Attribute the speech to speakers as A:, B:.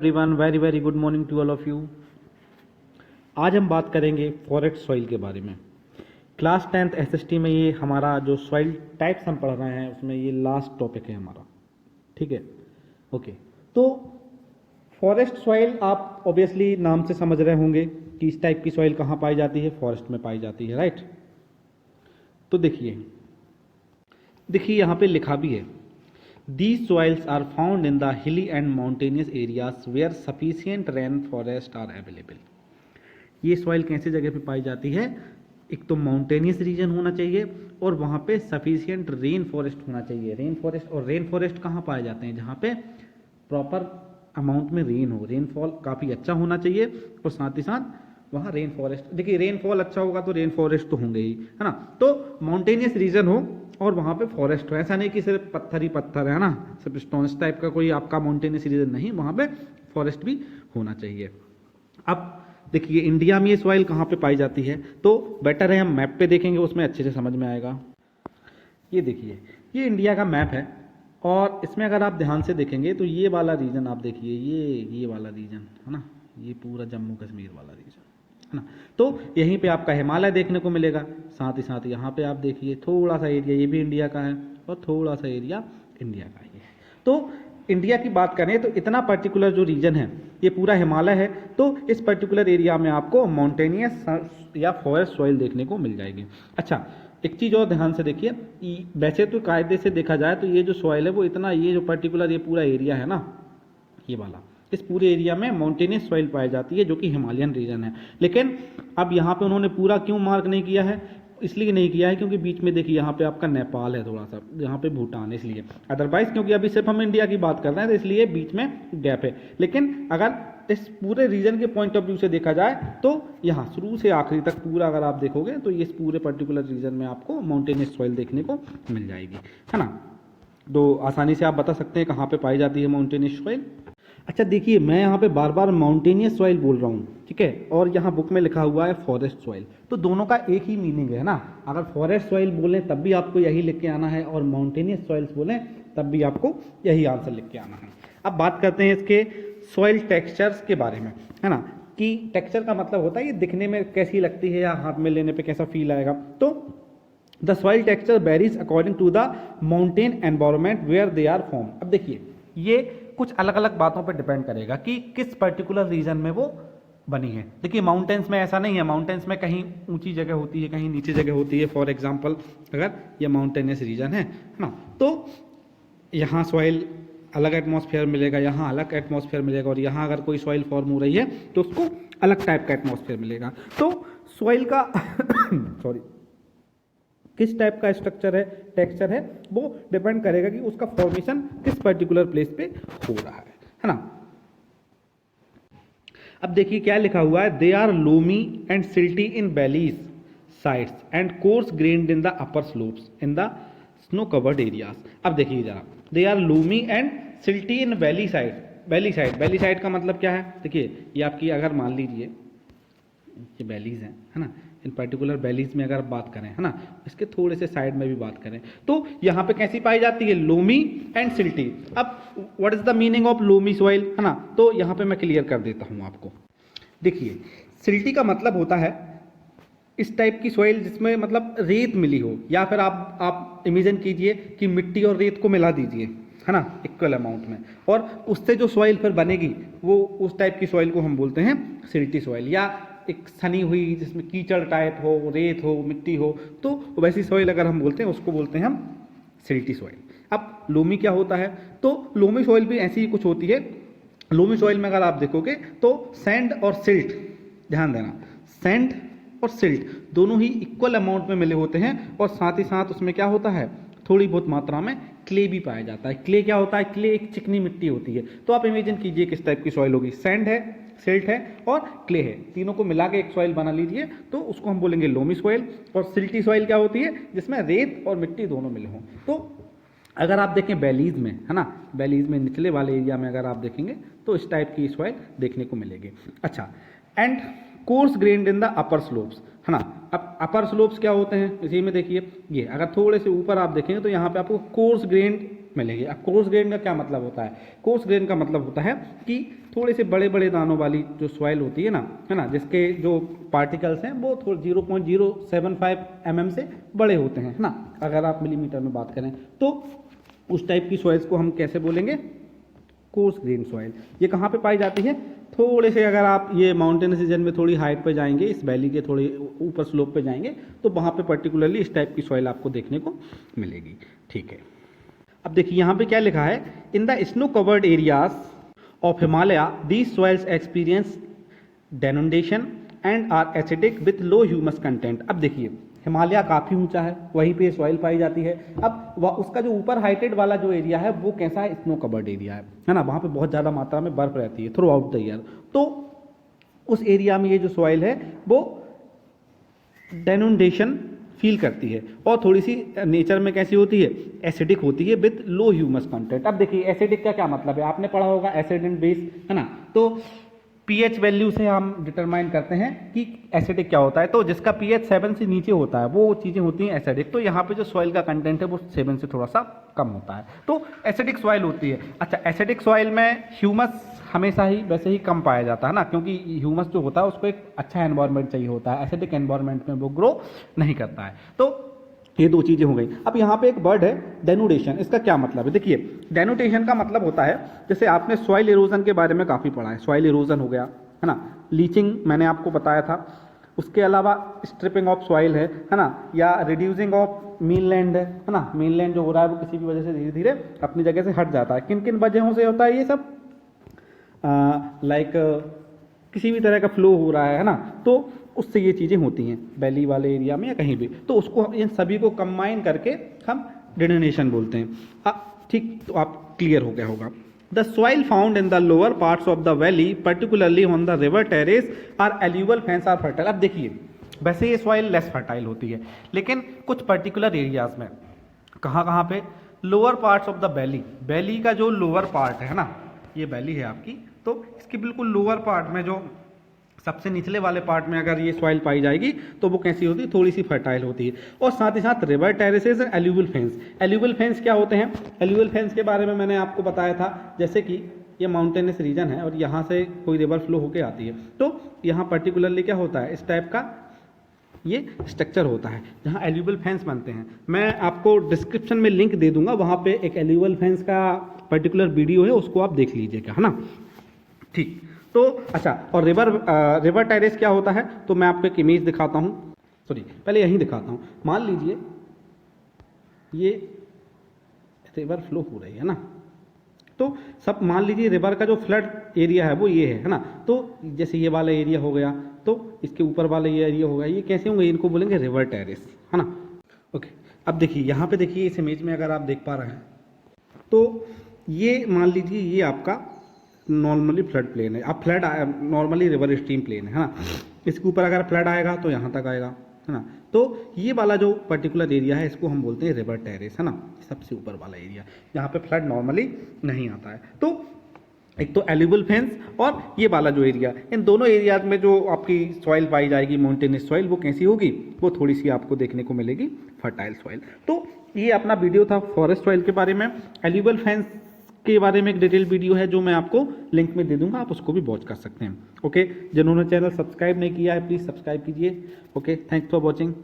A: Everyone, very very good morning to all of you. आज हम बात करेंगे फॉरेस्ट सॉइल के बारे में। क्लास 10th एसएसटी में ये हमारा जो सॉइल टाइप्स हम पढ़ रहे हैं उसमें ये लास्ट टॉपिक है हमारा, ठीक है। ओके, तो फॉरेस्ट सॉइल आप ऑब्वियसली नाम से समझ रहे होंगे कि इस टाइप की सॉइल कहाँ पाई जाती है, फॉरेस्ट में पाई जाती है, राइट। तो देखिए यहाँ पे लिखा भी है, These soils are found in the hilly and mountainous areas where sufficient rain forest are available। ये सॉइल कैसे जगह पे पाई जाती है? एक तो माउंटेनियस रीजन होना चाहिए और वहाँ पे सफिशियंट रेन फॉरेस्ट होना चाहिए। रेन फॉरेस्ट कहाँ पाए जाते हैं? जहाँ पे प्रॉपर अमाउंट में रेन हो, रेनफॉल काफ़ी अच्छा होना चाहिए और साथ ही साथ वहाँ रेन फॉरेस्ट, देखिए रेनफॉल अच्छा होगा तो रेन फॉरेस्ट तो होंगे ही, है ना। तो माउंटेनियस रीजन हो और वहाँ पे फॉरेस्ट हो, ऐसा नहीं कि सिर्फ पत्थर ही पत्थर है ना, सिर्फ स्टोन्स टाइप का कोई आपका माउंटेनियस रीजन नहीं, वहाँ पे फॉरेस्ट भी होना चाहिए। अब देखिए इंडिया में ये सॉइल कहाँ पे पाई जाती है, तो बेटर है हम मैप पे देखेंगे, उसमें अच्छे से समझ में आएगा। ये देखिए, ये इंडिया का मैप है और इसमें अगर आप ध्यान से देखेंगे तो ये वाला रीजन आप देखिए, ये वाला रीजन है ना, ये पूरा जम्मू कश्मीर वाला रीजन है ना। तो यहीं पे आपका हिमालय देखने को मिलेगा, साथ ही साथ यहाँ पे आप देखिए थोड़ा सा एरिया ये भी इंडिया का है और थोड़ा सा एरिया इंडिया का ही है। तो इंडिया की बात करें तो इतना पर्टिकुलर जो रीजन है ये पूरा हिमालय है, तो इस पर्टिकुलर एरिया में आपको माउंटेनियस या फॉरेस्ट सॉइल देखने को मिल जाएगी। अच्छा, एक चीज़ और ध्यान से देखिए, वैसे तो कायदे से देखा जाए तो ये जो सॉइल है वो इतना, ये जो पर्टिकुलर ये पूरा एरिया है ना, ये वाला, इस पूरे एरिया में माउंटेनियस सॉइल पाई जाती है जो कि हिमालयन रीजन है। लेकिन अब यहाँ पे उन्होंने पूरा क्यों मार्क नहीं किया है? इसलिए नहीं किया है क्योंकि बीच में देखिए यहाँ पे आपका नेपाल है, थोड़ा सा यहाँ पे भूटान है, इसलिए। अदरवाइज क्योंकि अभी सिर्फ हम इंडिया की बात कर रहे हैं तो इसलिए बीच में गैप है। लेकिन अगर इस पूरे रीजन के पॉइंट ऑफ व्यू से देखा जाए तो यहाँ शुरू से आखिरी तक पूरा अगर आप देखोगे तो इस पूरे पर्टिकुलर रीजन में आपको माउंटेनियस सॉइल देखने को मिल जाएगी, है ना। तो आसानी से आप बता सकते हैं कहाँ पे पाई जाती है माउंटेनियस सॉइल। अच्छा देखिए, मैं यहाँ पे बार बार माउंटेनियस सॉइल बोल रहा हूँ, ठीक है, और यहाँ बुक में लिखा हुआ है फॉरेस्ट सॉइल, तो दोनों का एक ही मीनिंग है ना। अगर फॉरेस्ट सॉइल बोलें तब भी आपको यही लिख के आना है और माउंटेनियस सॉइल्स बोलें तब भी आपको यही आंसर लिख के आना है। अब बात करते हैं इसके सॉइल टेक्सचर्स के बारे में, है ना, कि टेक्सचर का मतलब होता है ये दिखने में कैसी लगती है या हाथ में लेने पर कैसा फील आएगा। तो the soil texture varies according to the mountain environment where they are form. अब देखिए ये कुछ अलग अलग बातों पर डिपेंड करेगा कि किस पर्टिकुलर रीजन में वो बनी है। देखिए माउंटेन्स में ऐसा नहीं है, माउंटेन्स में कहीं ऊंची जगह होती है, कहीं नीचे जगह होती है। फॉर एग्जांपल अगर ये माउंटेनियस रीजन है ना, तो यहाँ सॉइल अलग एटमॉस्फेयर मिलेगा, यहाँ अलग एटमॉस्फेयर मिलेगा, और यहाँ अगर कोई सॉइल फॉर्म हो रही है तो उसको अलग टाइप का एटमॉस्फेयर मिलेगा। तो सॉइल का सॉरी किस टाइप का स्ट्रक्चर है, टेक्सचर है, वो डिपेंड करेगा कि उसका फॉर्मेशन किस पर्टिकुलर प्लेस पे हो रहा है ना। अब देखिए क्या लिखा हुआ है, they are loamy and silty in valleys sides and coarse grained in the upper slopes in the snow covered areas. अब देखिए जरा, they are loamy and silty in valley side. Valley side का मतलब क्या है? देखिए ये आपकी, अगर मान लीजिए ये वैलीज है ना, इन पर्टिकुलर वैलीज में अगर बात करें, है ना, इसके थोड़े से साइड में भी बात करें तो यहाँ पे कैसी पाई जाती है? Loamy and silty. अब what is the meaning of loamy soil, है ना, तो यहाँ पे मैं क्लियर कर देता हूँ आपको। देखिए सिल्टी का मतलब होता है इस टाइप की सॉइल जिसमें मतलब रेत मिली हो, या फिर आप इमेजिन कीजिए कि मिट्टी और रेत को मिला दीजिए, है ना, इक्वल अमाउंट में, और उससे जो सॉइल फिर बनेगी वो उस टाइप की सॉइल को हम बोलते हैं सिल्टी सॉइल। या एक सनी हुई जिसमें कीचड़ टाइप हो, रेत हो, मिट्टी हो, तो वैसी सॉइल अगर हम बोलते हैं उसको बोलते हैं हम सिल्टी सॉइल। अब लोमी क्या होता है? तो लोमी सॉइल भी ऐसी ही कुछ होती है। लोमी सॉइल में अगर आप देखोगे तो सैंड और सिल्ट, ध्यान देना, सैंड और सिल्ट दोनों ही इक्वल अमाउंट में मिले होते हैं, और साथ ही साथ उसमें क्या होता है, थोड़ी बहुत मात्रा में क्ले भी पाया जाता है। क्ले क्या होता है? क्ले एक चिकनी मिट्टी होती है। तो आप इमेजिन कीजिए किस टाइप की सॉइल होगी, सैंड है, सिल्ट है और क्ले है, तीनों को मिला के एक सॉइल बना लीजिए, तो उसको हम बोलेंगे लोमी सॉइल। और सिल्टी सॉइल क्या होती है? जिसमें रेत और मिट्टी दोनों मिले हों। तो अगर आप देखें वैलीज में, है ना, वैलीज में निचले वाले एरिया में अगर आप देखेंगे तो इस टाइप की सॉइल देखने को मिलेगी। अच्छा, and coarse grained in the upper slopes, है ना। अब अपर स्लोप्स क्या होते हैं? इसी में देखिए, ये अगर थोड़े से ऊपर आप देखेंगे तो यहाँ पे आपको कोर्स ग्रेन्ड मिलेगी। अब कोर्स ग्रेन का क्या मतलब होता है? कोर्स ग्रेन का मतलब होता है कि थोड़े से बड़े बड़े दानों वाली जो सॉइल होती है ना, जिसके जो पार्टिकल्स हैं वो 0.075 mm से बड़े होते हैं, है ना, अगर आप मिलीमीटर में बात करें तो उस टाइप की सॉइल्स को हम कैसे बोलेंगे? Coarse grain soil. ये कहाँ पे पाई जाती है? थोड़े से अगर आप ये माउंटेनस रीजन में थोड़ी हाइट पे जाएंगे, इस वैली के थोड़े ऊपर स्लोप पे जाएंगे तो वहाँ पे पर्टिकुलरली इस टाइप की सॉइल आपको देखने को मिलेगी। ठीक है, अब देखिए यहाँ पे क्या लिखा है, in the snow covered areas of Himalaya these soils experience denudation and are acidic with low humus content. अब देखिए हिमालय काफ़ी ऊंचा है, वहीं पे सॉइल पाई जाती है। अब उसका जो ऊपर हाइटेड वाला जो एरिया है वो कैसा है? स्नो कवर्ड एरिया है ना, वहाँ पे बहुत ज़्यादा मात्रा में बर्फ रहती है थ्रू आउट द ईयर। तो उस एरिया में ये जो सॉइल है वो डेनोडेशन फील करती है और थोड़ी सी नेचर में कैसी होती है? एसिडिक होती है विद लो ह्यूमस कंटेंट। अब देखिए एसिडिक का क्या मतलब है? आपने पढ़ा होगा एसिड एंड बेस, है ना, तो पीएच वैल्यू से हम डिटरमाइन करते हैं कि एसिडिक क्या होता है। तो जिसका पीएच 7 से नीचे होता है वो चीज़ें होती हैं एसिडिक। तो यहाँ पे जो सॉइल का कंटेंट है वो 7 से थोड़ा सा कम होता है, तो एसिडिक सॉइल होती है। अच्छा, एसिडिक सॉइल में ह्यूमस हमेशा ही वैसे ही कम पाया जाता है ना, क्योंकि ह्यूमस जो होता है उसको एक अच्छा एनवायरनमेंट चाहिए होता है, एसिडिक एनवायरनमेंट में वो ग्रो नहीं करता है। तो ये दो चीज़ें हो गई। अब यहाँ पे एक वर्ड है डेनुडेशन, इसका क्या मतलब है? देखिए डेनुडेशन का मतलब होता है, जैसे आपने सॉइल इरोजन के बारे में काफ़ी पढ़ा है, सॉइल इरोजन हो गया, है ना, लीचिंग मैंने आपको बताया था, उसके अलावा स्ट्रिपिंग ऑफ सॉइल है ना, या रिड्यूसिंग ऑफ मीनलैंड है ना, मीनलैंड जो हो रहा है वो किसी भी वजह से धीरे धीरे अपनी जगह से हट जाता है। किन किन वजहों से होता है ये सब? लाइक किसी भी तरह का फ्लो हो रहा है ना, तो उससे ये चीज़ें होती हैं वैली वाले एरिया में या कहीं भी, तो उसको इन सभी को कंबाइन करके हम डेनुडेशन बोलते हैं। ठीक, तो आप क्लियर हो गया होगा। The soil found in the lower parts of the valley particularly on the river terrace are alluvial fans are fertile. अब देखिए वैसे ये सॉइल लेस फर्टाइल होती है, लेकिन कुछ पर्टिकुलर एरियाज में, कहाँ कहाँ पे? Lower parts of the valley, valley का जो लोअर पार्ट है ना, ये वैली है आपकी, तो इसके बिल्कुल लोअर पार्ट में जो सबसे निचले वाले पार्ट में अगर ये सॉइल पाई जाएगी तो वो कैसी होती है? थोड़ी सी फर्टाइल होती है। और साथ ही साथ river terraces and alluvial fence. Alluvial fence क्या होते हैं? एल्यूवियल फेंस के बारे में मैंने आपको बताया था, जैसे कि ये माउंटेनस रीजन है और यहाँ से कोई रिवर फ्लो होकर आती है, तो यहाँ पर्टिकुलरली क्या होता है? इस टाइप का ये स्ट्रक्चर होता है जहाँ एल्यूवियल फेंस बनते हैं। मैं आपको डिस्क्रिप्शन में लिंक दे दूंगा, वहाँ पे एक एल्यूवियल फेंस का पर्टिकुलर वीडियो है, उसको आप देख लीजिएगा, है ना। ठीक, तो अच्छा, और रिवर टेरेस क्या होता है? तो मैं आपको एक इमेज दिखाता हूँ, सॉरी पहले यहीं दिखाता हूँ। मान लीजिए ये रिवर फ्लो हो रही है ना, तो सब मान लीजिए रिवर का जो फ्लड एरिया है वो ये है ना, तो जैसे ये वाला एरिया हो गया, तो इसके ऊपर वाला ये एरिया हो गया, ये कैसे होंगे? इनको बोलेंगे रिवर टेरेस, है ना। ओके, अब देखिए यहाँ पे देखिए इस इमेज में अगर आप देख पा रहे हैं तो ये मान लीजिए ये आपका नॉर्मली फ्लड प्लेन है। अब flood normally river stream plain है ना, इसके ऊपर अगर फ्लड आएगा तो यहाँ तक आएगा, है ना। तो ये वाला जो पर्टिकुलर एरिया है इसको हम बोलते हैं रिवर टेरेस, है ना, सबसे ऊपर वाला एरिया जहाँ पे फ्लड नॉर्मली नहीं आता है। तो एक तो एल्यूवियल फेंस और ये वाला जो एरिया, इन दोनों एरियाज में जो आपकी सॉइल पाई जाएगी माउंटेनियस सॉइल, वो कैसी होगी? वो थोड़ी सी आपको देखने को मिलेगी फर्टाइल सॉइल। तो ये अपना वीडियो था फॉरेस्ट सॉइल के बारे में। एल्यूवियल फेंस के बारे में एक डिटेल वीडियो है जो मैं आपको लिंक में दे दूंगा, आप उसको भी वॉच कर सकते हैं। ओके, जिन्होंने चैनल सब्सक्राइब नहीं किया है प्लीज़ सब्सक्राइब कीजिए। Okay, thanks for watching.